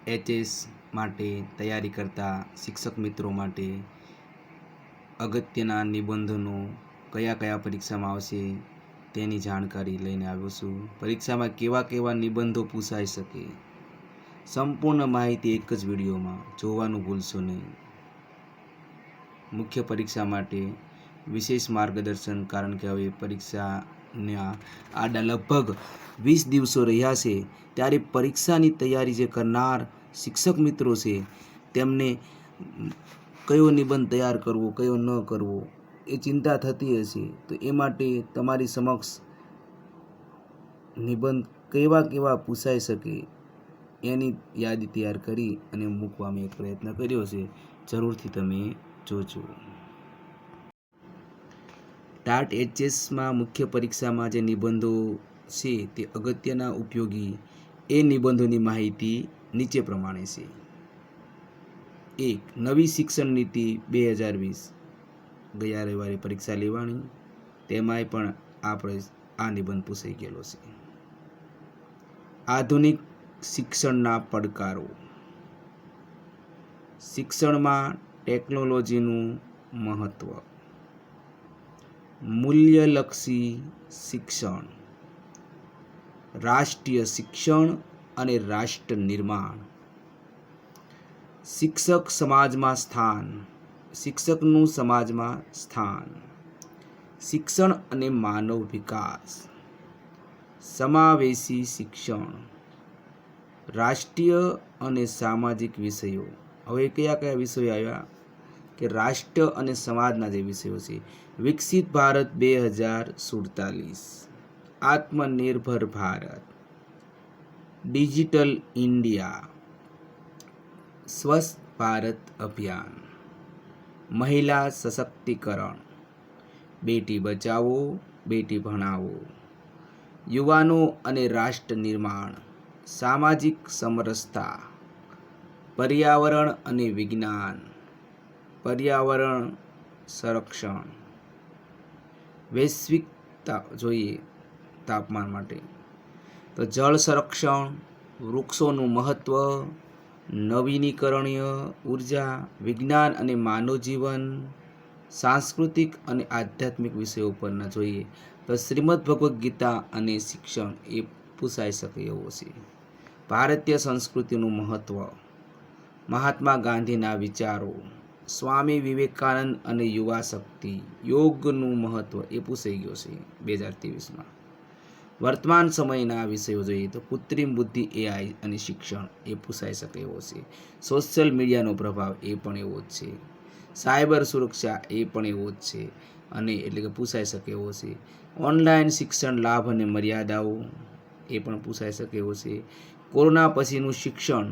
HS માટે તૈયારી કરતા શિક્ષક મિત્રો માટે અગત્યના નિબંધોનો કયા કયા પરીક્ષામાં આવશે તેની જાણકારી લઈને આવ્યો છું. પરીક્ષામાં કેવા કેવા નિબંધો પૂછાઈ શકે, સંપૂર્ણ માહિતી એક જ વિડીયોમાં જોવાનું ભૂલશો નહીં. મુખ્ય પરીક્ષા માટે વિશેષ માર્ગદર્શન, કારણ કે હવે પરીક્ષાના આડા લગભગ 20 દિવસો રહ્યા છે, ત્યારે પરીક્ષાની તૈયારી જે કરનાર શિક્ષક મિત્રો છે તેમને કયો નિબંધ તૈયાર કરવો, કયો ન કરવો એ ચિંતા થતી હશે. તો એ માટે તમારી સમક્ષ નિબંધ કેવા કેવા પૂછાઈ શકે એની યાદી તૈયાર કરી અને મૂકવા મેં એક પ્રયત્ન કર્યો છે. જરૂરથી તમે જોજો. ટાટ એચએસમાં મુખ્ય પરીક્ષામાં જે નિબંધો છે તે અગત્યના ઉપયોગી એ નિબંધોની માહિતી નીચે પ્રમાણે છે. 1. નવી શિક્ષણ નીતિ 2020. ગયા રવિવારે પરીક્ષા લેવાની, તેમાંય પણ આ નિબંધ પૂછાઈ ગયેલો છે. આધુનિક શિક્ષણના પડકારો. શિક્ષણમાં ટેકનોલોજીનું મહત્વ. મૂલ્યલક્ષી શિક્ષણ. રાષ્ટ્રીય શિક્ષણ અને રાષ્ટ્ર નિર્માણ. શિક્ષક સમાજમાં સ્થાન. શિક્ષકનું સમાજમાં સ્થાન. શિક્ષણ અને માનવ વિકાસ. સમાવેશી શિક્ષણ. રાષ્ટ્રીય અને સામાજિક વિષયો. હવે કયા કયા વિષયો આવ્યા કે રાષ્ટ્ર અને સમાજના જે વિષયો છે. વિકસિત ભારત 2047. આત્મનિર્ભર ભારત. Digital India. સ્વચ્છ ભારત અભિયાન. મહિલા સશક્તિકરણ. બેટી બચાવો બેટી ભણાવો. યુવાનો અને રાષ્ટ્ર નિર્માણ. સામાજિક સમરસતા. પર્યાવરણ અને વિજ્ઞાન. પર્યાવરણ સંરક્ષણ. વૈશ્વિકતા જોઈએ તાપમાન માટે તો જળ સંરક્ષણ, વૃક્ષોનું મહત્ત્વ, નવીનીકરણીય ઉર્જા, વિજ્ઞાન અને માનવ જીવન, સાંસ્કૃતિક અને આધ્યાત્મિક વિષયો પરના જોઈએ તો શ્રીમદ ભગવદ્ ગીતા અને શિક્ષણ એ પૂછાઈ શકે એવો છે. ભારતીય સંસ્કૃતિનું મહત્ત્વ, મહાત્મા ગાંધીના વિચારો, સ્વામી વિવેકાનંદ અને યુવા શક્તિ, યોગનું મહત્ત્વ એ પૂછાઈ ગયો છે 2023માં. વર્તમાન સમયના વિષયો જોઈએ તો કૃત્રિમ બુદ્ધિ એઆઈ અને શિક્ષણ એ પૂછાઈ શકે એવો છે. સોશિયલ મીડિયાનો પ્રભાવ એ પણ એવો જ છે. સાયબર સુરક્ષા એ પણ એવો જ છે અને એટલે કે પૂછાઈ શકે એવો છે. ઓનલાઈન શિક્ષણ લાભ અને મર્યાદાઓ એ પણ પૂછાઈ શકે એવો છે. કોરોના પછીનું શિક્ષણ.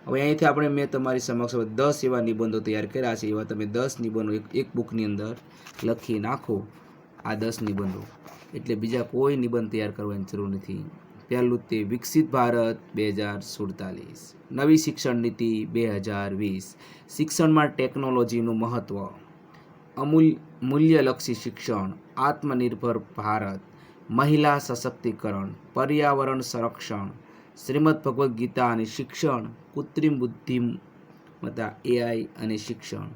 હવે અહીંથી મેં તમારી સમક્ષ 10 એવા નિબંધો તૈયાર કર્યા છે. એવા તમે 10 નિબંધો એક બુકની અંદર લખી નાખો. આ 10 નિબંધો એટલે બીજા કોઈ નિબંધ તૈયાર કરવાની જરૂર નથી. પહેલું તે વિકસિત ભારત 2047. નવી શિક્ષણ નીતિ 2020. શિક્ષણમાં ટેકનોલોજીનું મહત્ત્વ. મૂલ્યલક્ષી શિક્ષણ. આત્મનિર્ભર ભારત. મહિલા સશક્તિકરણ. પર્યાવરણ સંરક્ષણ. શ્રીમદ ભગવદ્ ગીતા અને શિક્ષણ. કૃત્રિમ બુદ્ધિમત્તા એઆઈ અને શિક્ષણ.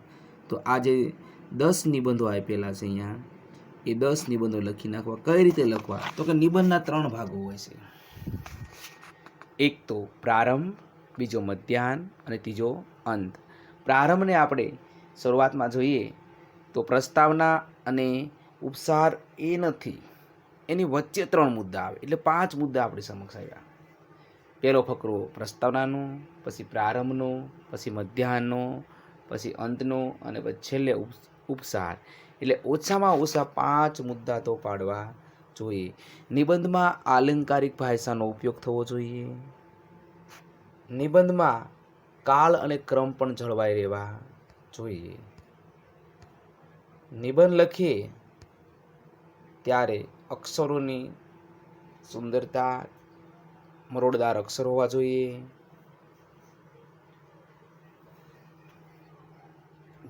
તો આ જે 10 નિબંધો આપેલા છે અહીંયા, એ 10 નિબંધો લખી નાખવા. કઈ રીતે લખવા તો કે નિબંધના 3 ભાગો હોય છે. એક તો પ્રારંભ, બીજો મધ્યાહન અને ત્રીજો અંત. પ્રારંભને આપણે શરૂઆતમાં જોઈએ તો પ્રસ્તાવના અને ઉપસાર એ નથી, એની વચ્ચે 3 મુદ્દા આવે એટલે 5 મુદ્દા આપણી સમક્ષ આવ્યા. પહેલો ફકરો પ્રસ્તાવનાનો, પછી પ્રારંભનો, પછી મધ્યાહનનો, પછી અંતનો અને પછી છેલ્લે ઉપસાર. એટલે ઓછામાં ઓછા 5 મુદ્દા તો પાડવા જોઈએ. નિબંધમાં આલંકારિક ભાષાનો ઉપયોગ થવો જોઈએ. નિબંધમાં કાળ અને ક્રમ પણ જળવાઈ રહેવા જોઈએ. નિબંધ લખીએ ત્યારે અક્ષરોની સુંદરતા, મરોડદાર અક્ષર હોવા જોઈએ.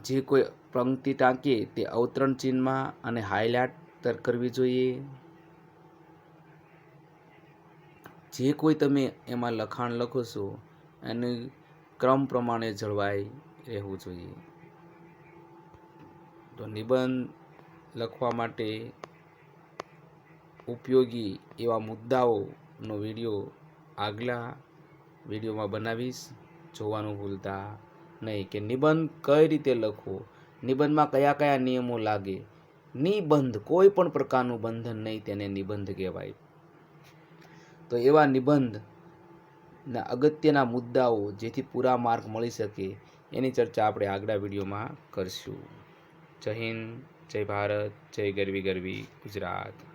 જે કોઈ પંક્તિ ટાંકીએ તે અવતરણ ચિહ્નમાં અને હાઇલાઇટ કરવી જોઈએ. જે કોઈ તમે એમાં લખાણ લખો છો અને ક્રમ પ્રમાણે જળવાઈ રહેવું જોઈએ. તો નિબંધ લખવા માટે ઉપયોગી એવા મુદ્દાઓનો વિડીયો આગલા વિડીયોમાં બનાવીશ. જોવાનું ભૂલતા નહીં કે નિબંધ કઈ રીતે લખવો, નિબંધમાં કયા કયા નિયમો લાગે. નિબંધ કોઈ પણ પ્રકારનું બંધન નહીં, તેને નિબંધ કહેવાય. તો એવા નિબંધના અગત્યના મુદ્દાઓ જેથી પૂરા માર્ક મળી શકે એની ચર્ચા આપણે આગલા વિડીયોમાં કરશું. જય હિન્દ, જય ભારત, જય ગરવી ગરવી ગુજરાત.